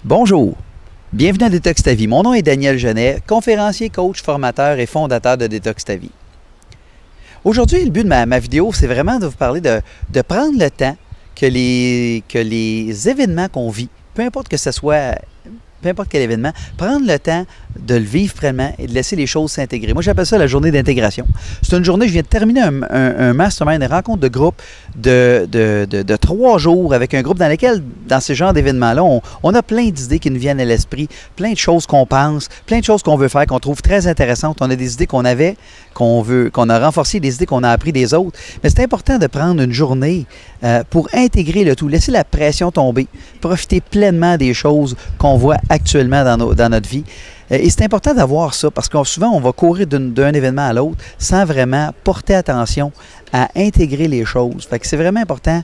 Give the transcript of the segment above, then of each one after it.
Bonjour, bienvenue à Détox ta vie. Mon nom est Daniel Genet, conférencier, coach, formateur et fondateur de Détox ta vie. Aujourd'hui, le but de ma vidéo, c'est vraiment de vous parler de prendre le temps que les événements qu'on vit, peu importe que ce soit, peu importe quel événement, prendre le temps de le vivre pleinement et de laisser les choses s'intégrer. Moi, j'appelle ça la journée d'intégration. C'est une journée, je viens de terminer un mastermind, une rencontre de groupe de 3 jours avec un groupe dans lequel, dans ce genre d'événements-là, on a plein d'idées qui nous viennent à l'esprit, plein de choses qu'on pense, plein de choses qu'on veut faire, qu'on trouve très intéressantes. On a des idées qu'on avait, qu'on a renforcées, des idées qu'on a appris des autres. Mais c'est important de prendre une journée pour intégrer le tout, laisser la pression tomber, profiter pleinement des choses qu'on voit actuellement dans notre vie. Et c'est important d'avoir ça parce que souvent, on va courir d'un événement à l'autre sans vraiment porter attention à intégrer les choses. Fait que c'est vraiment important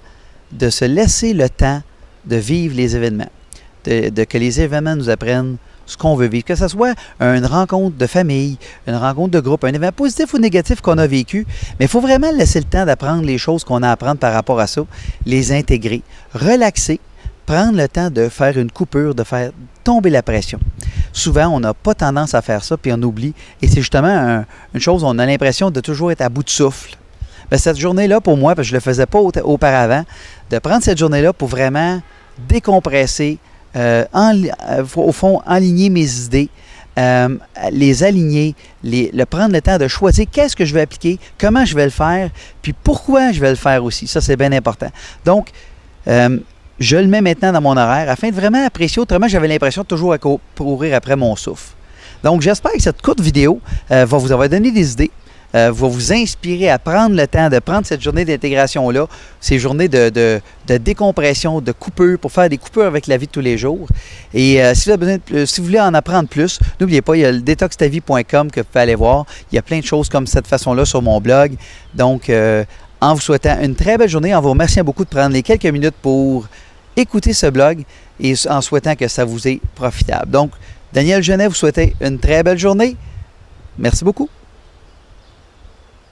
de se laisser le temps de vivre les événements, que les événements nous apprennent ce qu'on veut vivre, que ce soit une rencontre de famille, une rencontre de groupe, un événement positif ou négatif qu'on a vécu, mais il faut vraiment laisser le temps d'apprendre les choses qu'on a à apprendre par rapport à ça, les intégrer, relaxer, prendre le temps de faire une coupure, de faire tomber la pression. Souvent, on n'a pas tendance à faire ça, puis on oublie. Et c'est justement une chose, on a l'impression de toujours être à bout de souffle. Bien, cette journée-là, pour moi, parce que je ne le faisais pas auparavant, de prendre cette journée-là pour vraiment décompresser, au fond, aligner mes idées, les aligner, prendre le temps de choisir qu'est-ce que je vais appliquer, comment je vais le faire, puis pourquoi je vais le faire aussi. Ça, c'est bien important. Donc, je le mets maintenant dans mon horaire afin de vraiment apprécier. Autrement, j'avais l'impression de toujours courir après mon souffle. Donc, j'espère que cette courte vidéo va vous avoir donné des idées, va vous inspirer à prendre le temps de prendre cette journée d'intégration-là, ces journées de décompression, de coupure, pour faire des coupures avec la vie de tous les jours. Et si vous voulez en apprendre plus, n'oubliez pas, il y a le detoxtavie.com que vous pouvez aller voir. Il y a plein de choses comme cette façon-là sur mon blog. Donc, en vous souhaitant une très belle journée, en vous remerciant beaucoup de prendre les quelques minutes pour écouter ce blog et en souhaitant que ça vous est profitable. Donc, Daniel Genet vous souhaitait une très belle journée. Merci beaucoup.